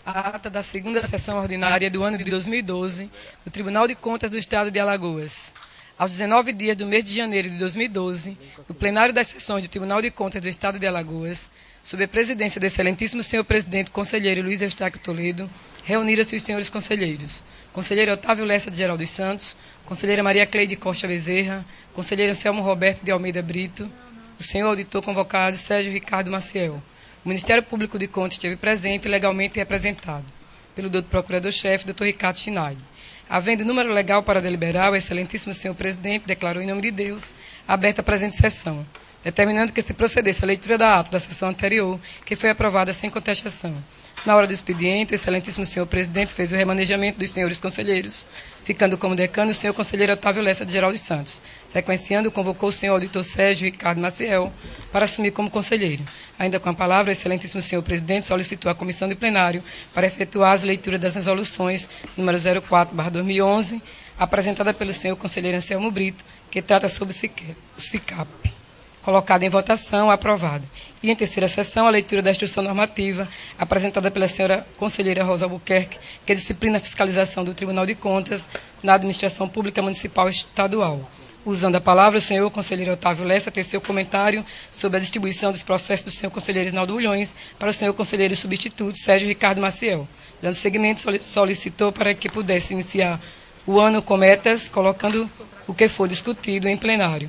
A ata da segunda sessão ordinária do ano de 2012 do Tribunal de Contas do Estado de Alagoas. Aos 19 dias do mês de janeiro de 2012, no plenário das sessões do Tribunal de Contas do Estado de Alagoas, sob a presidência do excelentíssimo senhor presidente conselheiro Luiz Eustáquio Toledo, reuniram-se os senhores conselheiros: conselheiro Otávio Lessa de Geral dos Santos, conselheira Maria Cleide Costa Bezerra, conselheiro Anselmo Roberto de Almeida Brito, o senhor auditor convocado Sérgio Ricardo Maciel. O Ministério Público de Contas esteve presente e legalmente representado pelo doutor procurador-chefe, doutor Ricardo Schneid. Havendo número legal para deliberar, o excelentíssimo senhor presidente declarou em nome de Deus aberta a presente sessão, determinando que se procedesse à leitura da ata da sessão anterior, que foi aprovada sem contestação. Na hora do expediente, o excelentíssimo senhor presidente fez o remanejamento dos senhores conselheiros, ficando como decano o senhor conselheiro Otávio Lessa de Geral dos Santos. Sequenciando, convocou o senhor auditor Sérgio Ricardo Maciel para assumir como conselheiro. Ainda com a palavra, o excelentíssimo senhor presidente solicitou à comissão de plenário para efetuar as leituras das resoluções número 04/2011, apresentada pelo senhor conselheiro Anselmo Brito, que trata sobre o SICAP. Colocada em votação, aprovada. E em terceira sessão, a leitura da instrução normativa, apresentada pela senhora conselheira Rosa Albuquerque, que disciplina a fiscalização do Tribunal de Contas na Administração Pública Municipal e Estadual. Usando a palavra, o senhor conselheiro Otávio Lessa teceu comentário sobre a distribuição dos processos do senhor conselheiro Isnaldo Bulhões para o senhor conselheiro substituto Sérgio Ricardo Maciel. Dando seguimento, solicitou para que pudesse iniciar o ano com metas, colocando o que for discutido em plenário,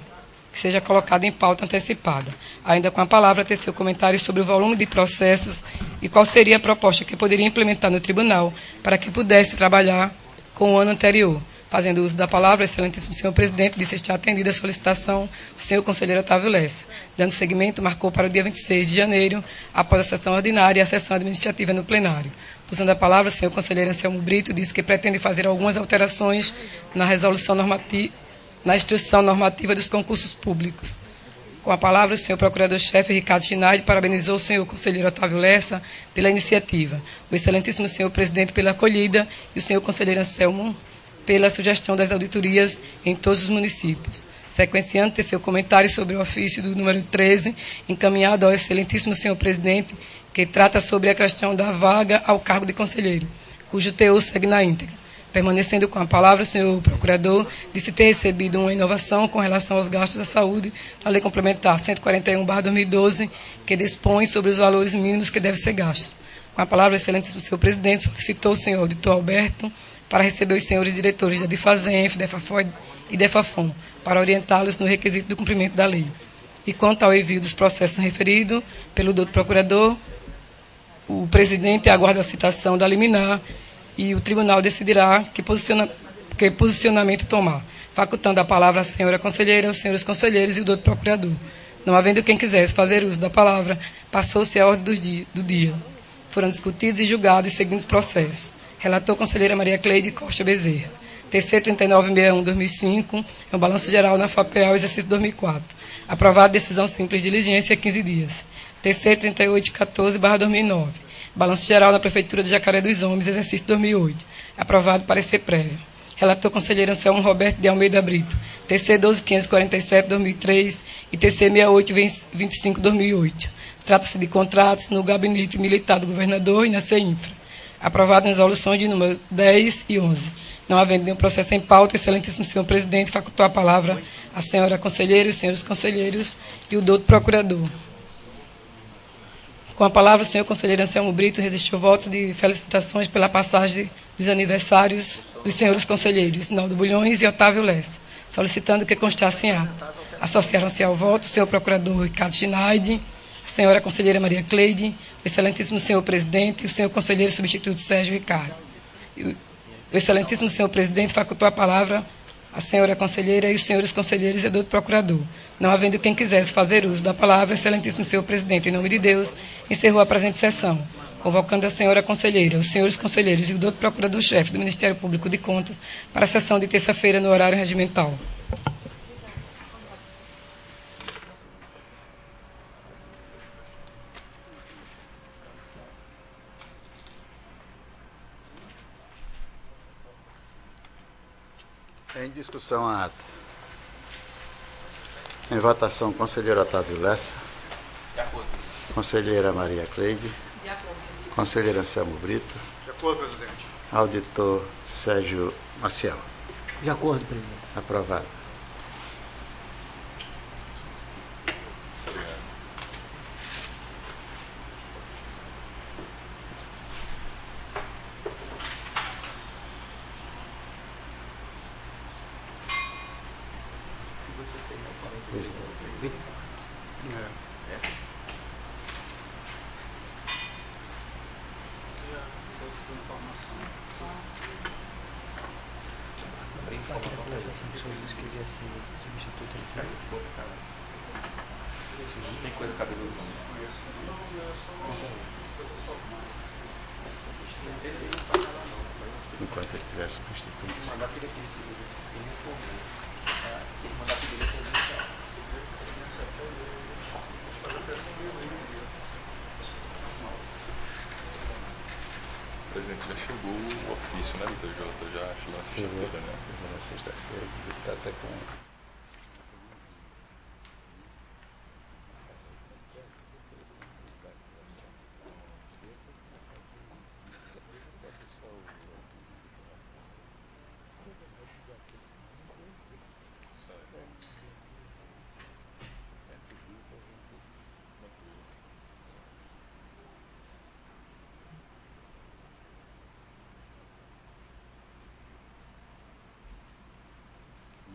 que seja colocado em pauta antecipada. Ainda com a palavra, teceu comentários sobre o volume de processos e qual seria a proposta que poderia implementar no tribunal para que pudesse trabalhar com o ano anterior. Fazendo uso da palavra, o excelentíssimo senhor presidente disse estar atendida a solicitação do senhor conselheiro Otávio Lessa. Dando seguimento, marcou para o dia 26 de janeiro, após a sessão ordinária e a sessão administrativa no plenário. Usando a palavra, o senhor conselheiro Anselmo Brito disse que pretende fazer algumas alterações na resolução normativa, na instrução normativa dos concursos públicos. Com a palavra, o senhor procurador-chefe Ricardo Schneid parabenizou o senhor conselheiro Otávio Lessa pela iniciativa, o excelentíssimo senhor presidente pela acolhida e o senhor conselheiro Anselmo pela sugestão das auditorias em todos os municípios. Sequenciando, teceu comentário sobre o ofício do número 13, encaminhado ao excelentíssimo senhor presidente, que trata sobre a questão da vaga ao cargo de conselheiro, cujo teor segue na íntegra. Permanecendo com a palavra, o senhor procurador disse ter recebido uma inovação com relação aos gastos da saúde, a Lei Complementar 141/2012, que dispõe sobre os valores mínimos que devem ser gastos. Com a palavra, o excelentíssimo senhor presidente solicitou o senhor auditor Alberto para receber os senhores diretores da DIFASENF, DEFAFOI e DEFAFON, para orientá-los no requisito do cumprimento da lei. E quanto ao envio dos processos referidos pelo doutor procurador, o presidente aguarda a citação da liminar e o tribunal decidirá que posicionamento tomar, facultando a palavra à senhora conselheira, aos senhores conselheiros e o doutor procurador. Não havendo quem quisesse fazer uso da palavra, passou-se a ordem do dia. Foram discutidos e julgados os seguintes processos. Relator conselheira Maria Cleide Costa Bezerra. TC 3961/2005, é um balanço geral na FAPEAL, exercício 2004. Aprovado decisão simples de diligência, 15 dias. TC 3814/2009. Balanço geral na Prefeitura de Jacaré dos Homens, exercício 2008. Aprovado parecer prévio. Relator conselheiro Anselmo Roberto de Almeida Brito. TC 12547/2003 e TC 6825/2008. Trata-se de contratos no Gabinete Militar do Governador e na CEINFRA. Aprovado nas resoluções de números 10 e 11. Não havendo nenhum processo em pauta, o excelentíssimo senhor presidente facultou a palavra à senhora conselheira, os senhores conselheiros e o doutor procurador. Com a palavra, o senhor conselheiro Anselmo Brito resistiu votos de felicitações pela passagem dos aniversários dos senhores conselheiros Isnaldo Bulhões e Otávio Lessa, solicitando que constasse em ata. Associaram-se ao voto o senhor procurador Ricardo Schneid, a senhora conselheira Maria Cleide, o excelentíssimo senhor presidente e o senhor conselheiro substituto Sérgio Ricardo. O excelentíssimo senhor presidente facultou a palavra à senhora conselheira e os senhores conselheiros e ao doutor procurador. Não havendo quem quisesse fazer uso da palavra, o excelentíssimo senhor presidente, em nome de Deus, encerrou a presente sessão, convocando a senhora conselheira, os senhores conselheiros e o doutor procurador-chefe do Ministério Público de Contas para a sessão de terça-feira no horário regimental. Em discussão a ata. Em votação, conselheiro Otávio Lessa. De acordo. Conselheira Maria Cleide. De acordo. Conselheiro Anselmo Brito. De acordo, presidente. Auditor Sérgio Maciel. De acordo, presidente. Aprovado. Tem coisa cabeluda. Enquanto ele estiver substituindo. Presidente, já chegou o ofício, né, do TJ? Já chegou na sexta-feira, né? Chegou na sexta-feira, está até com...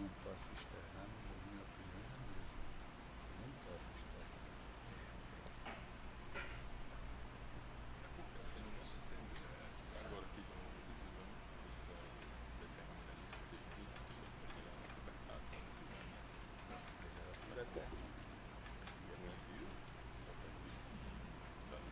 Não posso externar, mas a minha opinião é a mesma. Não posso externar. Assim, no nosso tempo, agora que já houve decisão determina isso, ou seja, que a pessoa poderia libertar com a decisão. Mas ela tudo é termina. E é conhecido? Está na lista. Eu queria ver.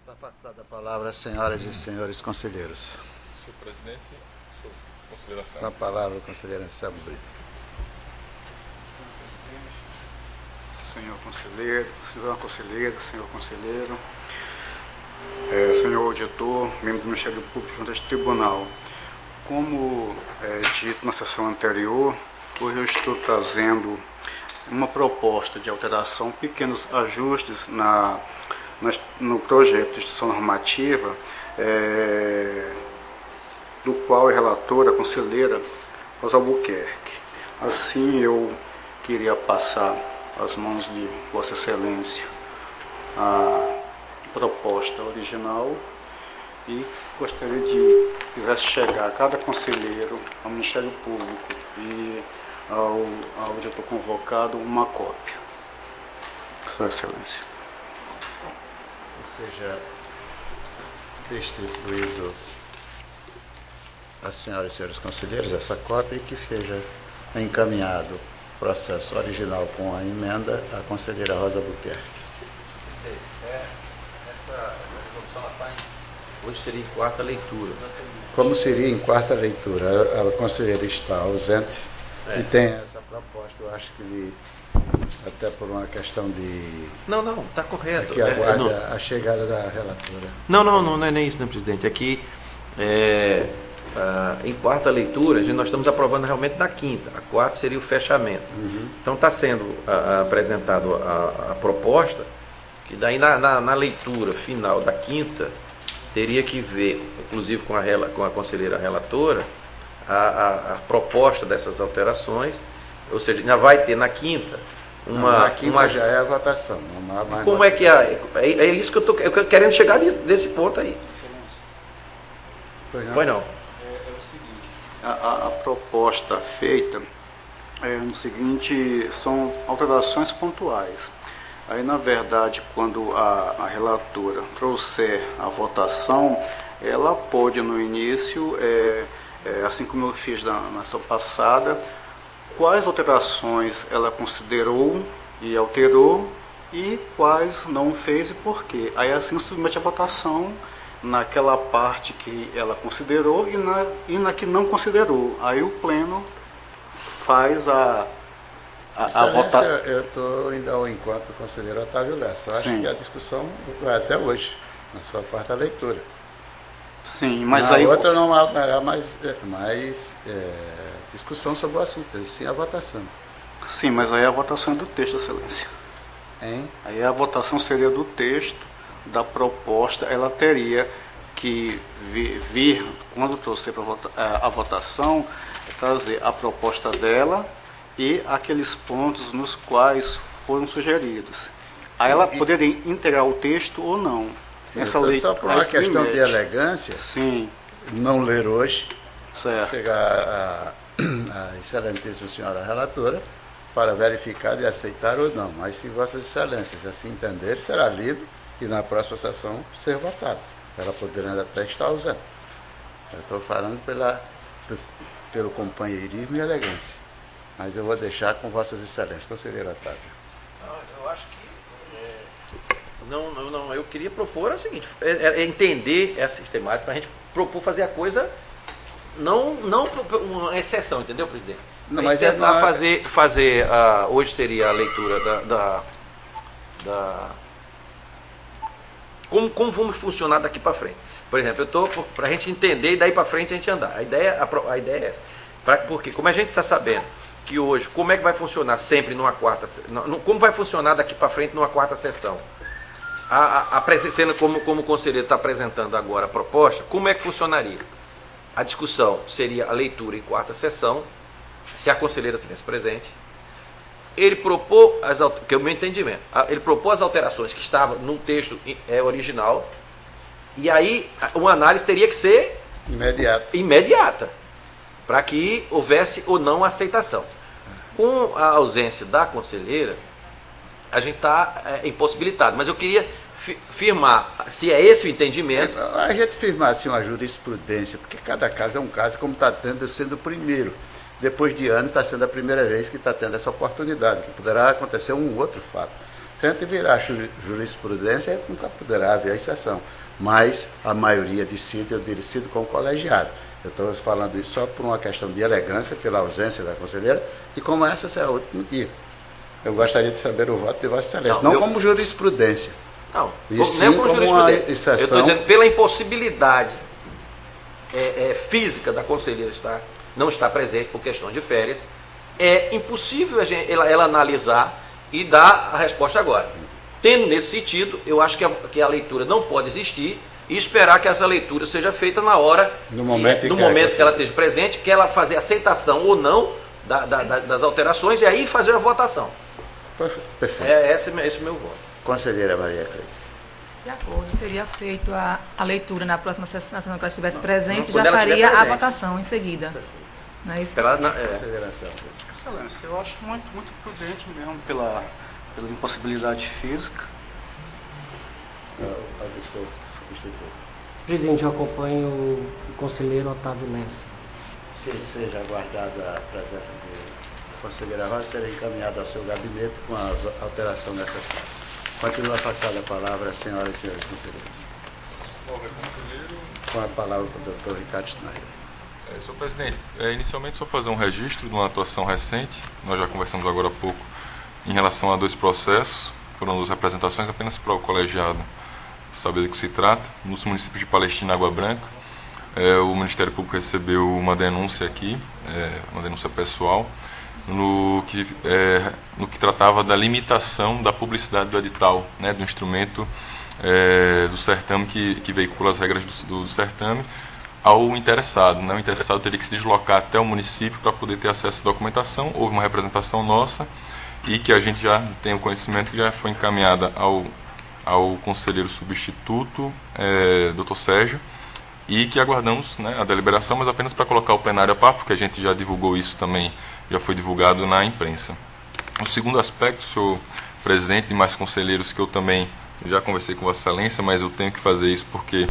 Está facultada a palavra, senhoras e senhores conselheiros. Senhor presidente, sua consideração. Com a palavra, o conselheiro Anselmo Brito. Senhor conselheiro, senhor conselheiro, senhor auditor, membro do Ministério Público junto a este tribunal. Como dito na sessão anterior, hoje eu estou trazendo uma proposta de alteração, pequenos ajustes no projeto de instituição normativa, do qual é relatora, a conselheira Rosa Albuquerque. Assim, eu queria passar às mãos de Vossa Excelência a proposta original e gostaria de que fizesse chegar a cada conselheiro, ao Ministério Público e ao auditor convocado uma cópia. Sua Excelência. Seja distribuído às senhoras e senhores conselheiros essa cópia e que seja encaminhado o processo original com a emenda à conselheira Rosa Albuquerque. Essa resolução hoje seria em quarta leitura. Como seria em quarta leitura? A conselheira está ausente e tem essa proposta, eu acho que até por uma questão de... Não, está correto. Que aguarda a chegada da relatora. Não é nem isso, né, presidente? Aqui, em quarta leitura, nós estamos aprovando realmente na quinta. A quarta seria o fechamento. Então está sendo apresentado a proposta, que daí na leitura final da quinta, teria que ver, inclusive com a conselheira relatora, a proposta dessas alterações, ou seja, ainda vai ter na quinta na quinta já é a votação. Como é que é isso que eu estou querendo chegar desse ponto aí. Pois não. É o seguinte, a proposta feita no seguinte, são alterações pontuais. Aí, na verdade, quando a relatora trouxer a votação, ela pode, no início, assim como eu fiz na sua passada, quais alterações ela considerou e alterou e quais não fez e por quê. Aí, assim, submete a votação naquela parte que ela considerou e na que não considerou. Aí o pleno faz a Excelência, eu estou indo ao encontro do conselheiro Otávio Lessa. Eu acho que a discussão vai até hoje, na sua quarta leitura. Sim, mas na aí... outra não haverá mais discussão sobre o assunto, sim a votação. Sim, mas aí a votação é do texto, Excelência. Hein? Aí a votação seria do texto, da proposta, ela teria que vir quando trouxer para a votação, trazer a proposta dela e aqueles pontos nos quais foram sugeridos. Aí ela poderia integrar o texto ou não. Sim, só por uma questão de elegância, sim, não ler hoje, certo. Chegar a excelentíssima senhora relatora para verificar e aceitar ou não. Mas se vossas excelências assim entenderem, será lido e na próxima sessão ser votado. Ela poderá até estar ausente. Eu estou falando pelo companheirismo e elegância. Mas eu vou deixar com vossas excelências, conselheiro Otávio. Eu acho que não, eu queria propor o seguinte, entender essa sistemática para a gente propor fazer a coisa não uma exceção, entendeu, presidente? Não, mas tentar fazer hoje seria a leitura como vamos funcionar daqui para frente. Por exemplo, eu estou para a gente entender e daí para frente a gente andar. A ideia é essa. Porque como a gente está sabendo que hoje, como é que vai funcionar sempre numa quarta, como vai funcionar daqui para frente numa quarta sessão? Sendo como o conselheiro está apresentando agora a proposta, como é que funcionaria? A discussão seria a leitura em quarta sessão, se a conselheira tivesse presente. Ele propôs, que é o meu entendimento, ele propôs as alterações que estavam no texto original, e aí uma análise teria que ser imediata, para que houvesse ou não aceitação. Com a ausência da conselheira, a gente está impossibilitado, mas eu queria firmar, se é esse o entendimento... A gente firmar assim, uma jurisprudência, porque cada caso é um caso, como está sendo o primeiro. Depois de anos, está sendo a primeira vez que está tendo essa oportunidade, que poderá acontecer um outro fato. Se a gente virar jurisprudência, nunca poderá haver exceção. Mas a maioria decide, eu decido com o colegiado. Eu estou falando isso só por uma questão de elegância, pela ausência da conselheira, e como essa será o último dia. Eu gostaria de saber o voto de Vossa Excelência, não como jurisprudência. Não, e sim como uma exceção. Eu estou dizendo pela impossibilidade física da conselheira não estar presente por questão de férias, é impossível ela analisar e dar a resposta agora. Tendo nesse sentido, eu acho que a leitura não pode existir e esperar que essa leitura seja feita na hora, no momento que ela esteja presente, que ela fazer aceitação ou não das alterações e aí fazer a votação. Perfeito. Esse é o meu voto. Conselheira Maria Cleide. De acordo, seria feito a leitura na próxima sessão, que ela estivesse presente, Quando já ela estiver faria a presente. votação em seguida. Não é isso? Consideração. Excelência, eu acho muito prudente mesmo pela impossibilidade física. Auditor substituto. Presidente, eu acompanho o conselheiro Otávio Lessa. Que seja aguardada a presença de conselheira Rosa, será encaminhada ao seu gabinete com as alterações necessárias. Continua facultada a palavra, senhoras e senhores conselheiros. Com a palavra para o doutor Ricardo Schneider. Senhor presidente, inicialmente só fazer um registro de uma atuação recente. Nós já conversamos agora há pouco em relação a 2 processos. Foram 2 representações apenas para o colegiado saber do que se trata. Nos municípios de Palestina e Água Branca, o Ministério Público recebeu uma denúncia aqui, uma denúncia pessoal, no que tratava da limitação da publicidade do edital, né, do instrumento do certame que veicula as regras do certame ao interessado. Né? O interessado teria que se deslocar até o município para poder ter acesso à documentação. Houve uma representação nossa e que a gente já tem o conhecimento que já foi encaminhada ao conselheiro substituto, Dr. Sérgio, e que aguardamos, né, a deliberação, mas apenas para colocar o plenário a par, porque a gente já divulgou isso também, já foi divulgado na imprensa. O segundo aspecto, senhor presidente, e mais conselheiros, que eu também já conversei com Vossa Excelência, mas eu tenho que fazer isso porque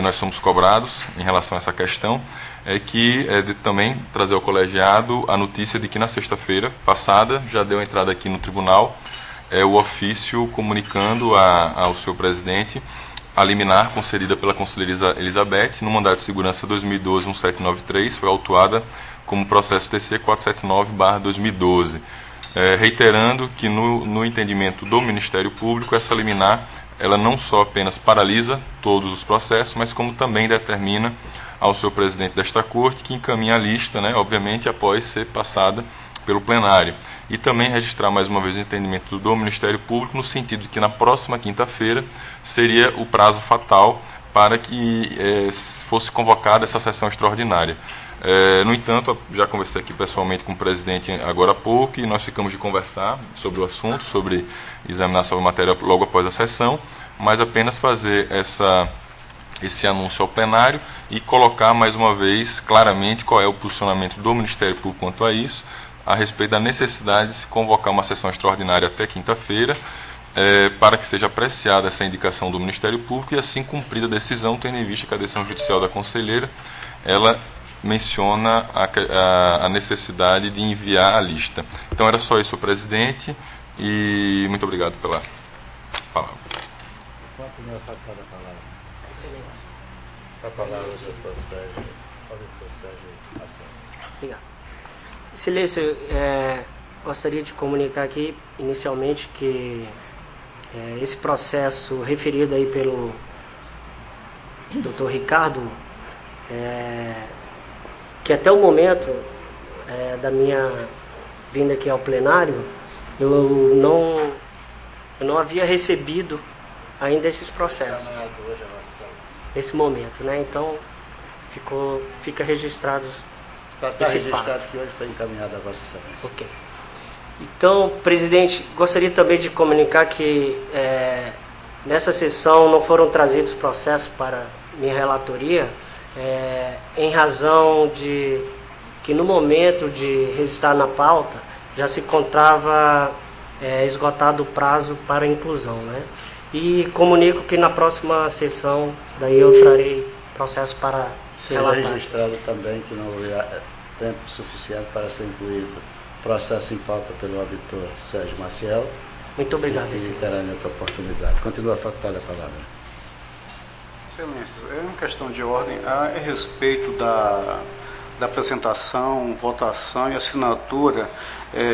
nós somos cobrados em relação a essa questão, de também trazer ao colegiado a notícia de que na sexta-feira passada já deu entrada aqui no tribunal o ofício comunicando ao senhor presidente a liminar concedida pela conselheira Elizabeth no mandado de segurança 2012-1793, foi autuada como processo TC 479/2012. reiterando que no entendimento do Ministério Público, essa liminar ela não só apenas paralisa todos os processos, mas como também determina ao seu presidente desta corte que encaminha a lista, né, obviamente após ser passada pelo plenário. E também registrar mais uma vez o entendimento do Ministério Público no sentido de que na próxima quinta-feira seria o prazo fatal para que fosse convocada essa sessão extraordinária. No entanto, já conversei aqui pessoalmente com o presidente agora há pouco e nós ficamos de conversar sobre o assunto, sobre examinar sobre a matéria logo após a sessão, mas apenas fazer esse anúncio ao plenário e colocar mais uma vez claramente qual é o posicionamento do Ministério Público quanto a isso, a respeito da necessidade de se convocar uma sessão extraordinária até quinta-feira, para que seja apreciada essa indicação do Ministério Público e assim cumprida a decisão, tendo em vista que a decisão judicial da conselheira, ela menciona a necessidade de enviar a lista. Então era só isso, presidente, e muito obrigado pela palavra. Continua a falar da palavra. Excelente. A palavra do doutor Sérgio Maciel. Obrigado. Excelência, gostaria de comunicar aqui, inicialmente, que esse processo referido aí pelo doutor Ricardo, que até o momento da minha vinda aqui ao plenário, eu não havia recebido ainda esses processos, nesse momento, né? Então, fica registrado Está esse registrado fato. que hoje foi encaminhado a Vossa Excelência. Ok. Então, presidente, gostaria também de comunicar que nessa sessão não foram trazidos processos para minha relatoria, em razão de que no momento de registrar na pauta já se encontrava esgotado o prazo para inclusão, né? E comunico que na próxima sessão daí eu trarei processo para Seja relatar. registrado também que não houve tempo suficiente para ser incluído processo em pauta pelo auditor Sérgio Maciel. Muito obrigado. E terá em outra oportunidade. Continua a facultada a palavra. Excelências, é uma questão de ordem a respeito da apresentação, votação e assinatura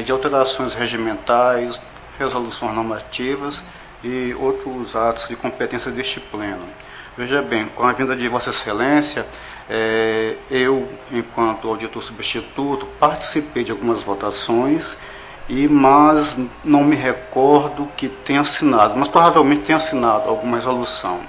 de alterações regimentais, resoluções normativas e outros atos de competência deste pleno. Veja bem, com a vinda de Vossa Excelência, eu, enquanto auditor substituto, participei de algumas votações, mas não me recordo que tenha assinado, mas provavelmente tenha assinado alguma resolução.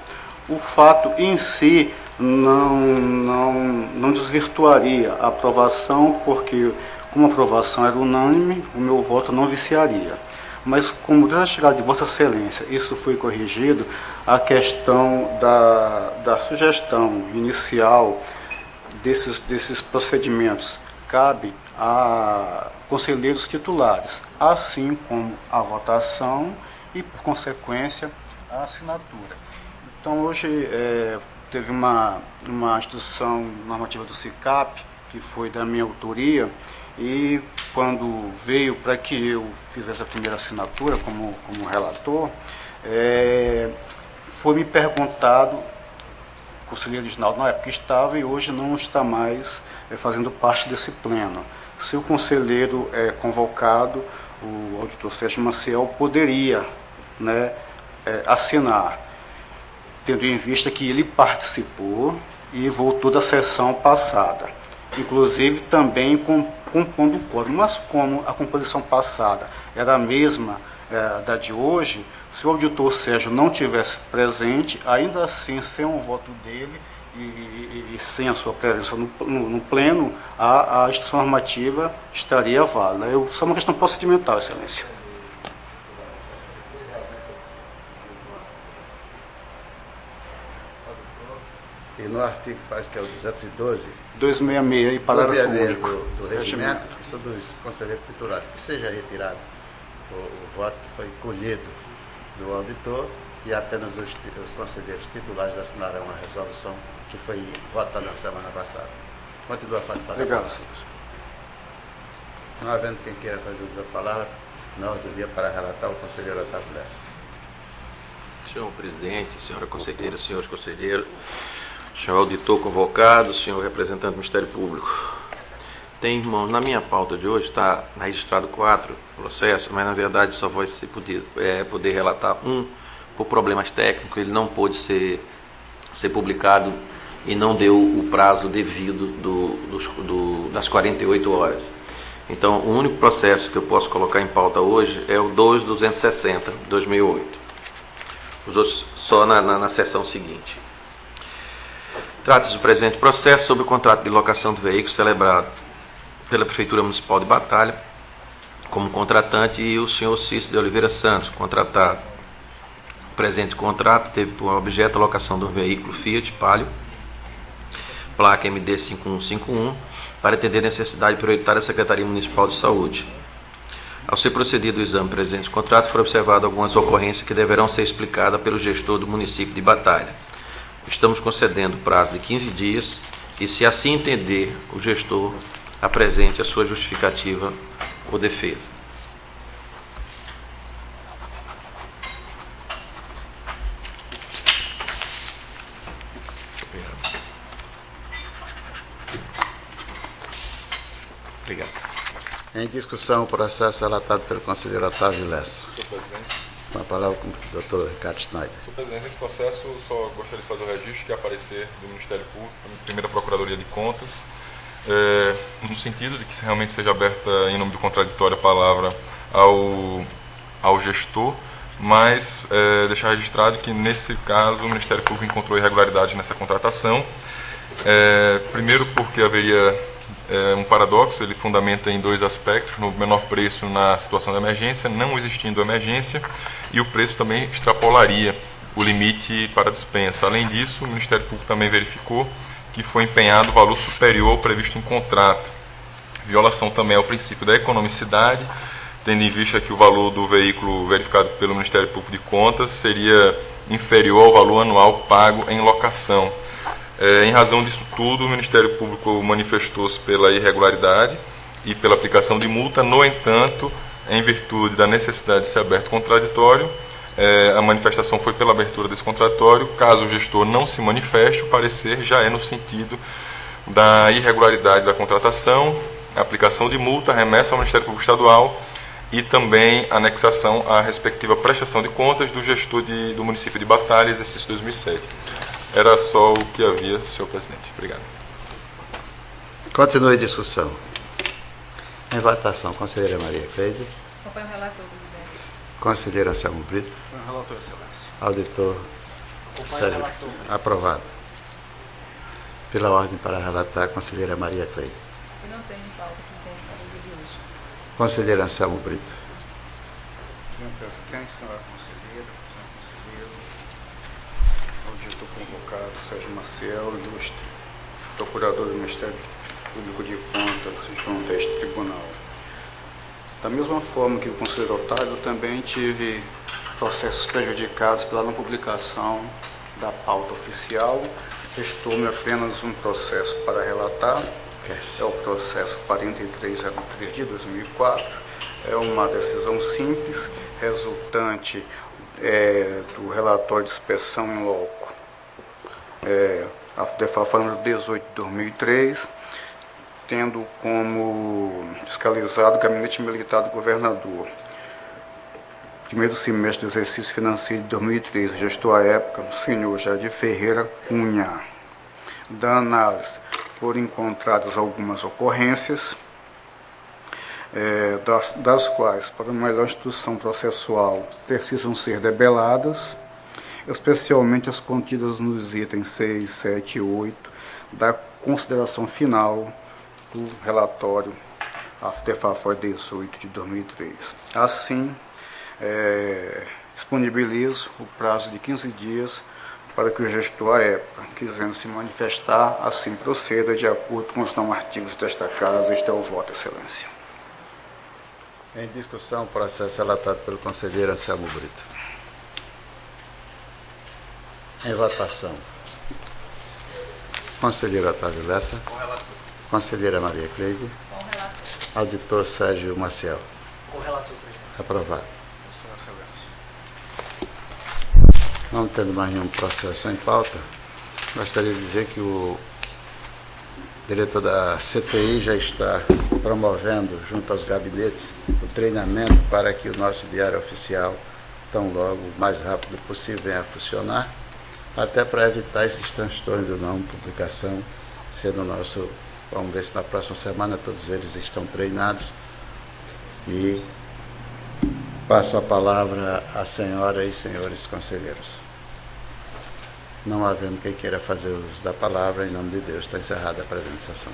O fato em si não desvirtuaria a aprovação, porque como a aprovação era unânime, o meu voto não viciaria. Mas como desde a chegada de Vossa Excelência isso foi corrigido, a questão da sugestão inicial desses procedimentos cabe a conselheiros titulares, assim como a votação e, por consequência, a assinatura. Então, hoje teve uma instrução normativa do SICAP, que foi da minha autoria, e quando veio para que eu fizesse a primeira assinatura como relator, foi me perguntado, o conselheiro Reginaldo na época estava e hoje não está mais fazendo parte desse pleno. Se o conselheiro é convocado, o auditor Sérgio Maciel poderia, né, assinar, tendo em vista que ele participou e voltou da sessão passada. Inclusive também compondo o quórum, mas como a composição passada era a mesma da de hoje, se o auditor Sérgio não tivesse presente, ainda assim, sem o voto dele e sem a sua presença no pleno, a instrução normativa estaria válida. Só uma questão procedimental, Excelência. E no artigo, parece que é o 212, 266 e parágrafo único do regimento, que são dos conselheiros titulares, que seja retirado o voto que foi colhido do auditor e apenas os conselheiros titulares assinarão a resolução que foi votada na semana passada. Continua a facultar. Legal. Não havendo quem queira fazer uso da palavra, na ordem do dia para relatar o conselheiro Otávio Lessa. Senhor presidente, senhora conselheira, senhores conselheiros, senhor auditor convocado, senhor representante do Ministério Público. tem, irmão, na minha pauta de hoje está registrado 4 processos, mas na verdade só vai se poder relatar um por problemas técnicos. Ele não pôde ser publicado e não deu o prazo devido das 48 horas. Então, o único processo que eu posso colocar em pauta hoje é o 2260, 2008. Os outros só na sessão seguinte. Trata-se do presente processo sobre o contrato de locação de veículos celebrado pela Prefeitura Municipal de Batalha como contratante e o senhor Cícero de Oliveira Santos, contratado. O presente contrato teve por objeto a locação de um veículo Fiat Palio, placa MD 5151, para atender a necessidade prioritária da Secretaria Municipal de Saúde. Ao ser procedido o exame presente do contrato, foram observadas algumas ocorrências que deverão ser explicadas pelo gestor do município de Batalha. Estamos concedendo prazo de 15 dias e, se assim entender, o gestor apresente a sua justificativa ou defesa. Obrigado. Em discussão, o processo relatado pelo conselheiro Otávio Lessa. Senhor presidente. Com a palavra com o doutor Ricardo Schneider. Senhor presidente, nesse processo, eu só gostaria de fazer o registro que é aparecer do Ministério Público, primeira Procuradoria de Contas, no sentido de que realmente seja aberta, em nome do contraditório, a palavra ao gestor, mas deixar registrado que, nesse caso, o Ministério Público encontrou irregularidades nessa contratação. Primeiro, porque haveria um paradoxo, ele fundamenta em 2 aspectos: no menor preço na situação de emergência, não existindo emergência, e o preço também extrapolaria o limite para dispensa. Além disso, o Ministério Público também verificou que foi empenhado valor superior ao previsto em contrato. Violação também ao princípio da economicidade, tendo em vista que o valor do veículo verificado pelo Ministério Público de Contas seria inferior ao valor anual pago em locação. Em razão disso tudo, o Ministério Público manifestou-se pela irregularidade e pela aplicação de multa. No entanto, em virtude da necessidade de ser aberto contraditório, a manifestação foi pela abertura desse contraditório. Caso o gestor não se manifeste, o parecer já é no sentido da irregularidade da contratação, a aplicação de multa, remessa ao Ministério Público Estadual e também anexação à respectiva prestação de contas do gestor do município de Batalha, exercício 2007. Era só o que havia, senhor presidente. Obrigado. Continue a discussão. Em votação, conselheira Maria Cleide. Acompanho o relator, presidente. Conselheiro Anselmo Brito. Acompanho o relator, excelência. Auditor Sérgio. Aprovado. Pela ordem para relatar, conselheira Maria Cleide. E não tem pauta, presidente, para o dia de hoje. Conselheiro Anselmo Brito. Senhor presidente, senhora conselheira, senhor conselheiro, auditor convocado, Sérgio Maciel, ilustre procurador do Ministério Público de Contas, junto a este tribunal. Da mesma forma que o conselheiro Otávio, eu também tive processos prejudicados pela não publicação da pauta oficial. Restou-me apenas um processo para relatar, é o processo 4303 de 2004. É uma decisão simples, resultante do relatório de inspeção em loco, a DEFAF número 18 de 2003, tendo como fiscalizado o Gabinete Militar do Governador. Primeiro semestre do exercício financeiro de 2013, gestor à época, o senhor Jadir Ferreira Cunha. Da análise foram encontradas algumas ocorrências, das quais, para uma melhor instrução processual, precisam ser debeladas, especialmente as contidas nos itens 6, 7 e 8 da consideração final do relatório DEFAF 18 de 2003. Assim, disponibilizo o prazo de 15 dias para que o gestor à época, quisendo se manifestar, assim proceda de acordo com os não artigos desta casa. Este é o voto, excelência. Em discussão, processo relatado pelo conselheiro Anselmo Brito. Em votação. Conselheiro Otávio Lessa. Com relator. Conselheira Maria Cleide. Com o relator. Auditor Sérgio Maciel. Com o relator, presidente. Aprovado. Sua excelência. Não tendo mais nenhum processo em pauta, gostaria de dizer que o O diretor da CTI já está promovendo, junto aos gabinetes, o treinamento para que o nosso diário oficial, tão logo, o mais rápido possível, venha a funcionar, até para evitar esses transtornos de não publicação, sendo nosso, vamos ver se na próxima semana todos eles estão treinados. E passo a palavra às senhoras e senhores conselheiros. Não havendo quem queira fazer uso da palavra, em nome de Deus, está encerrada a presente sessão.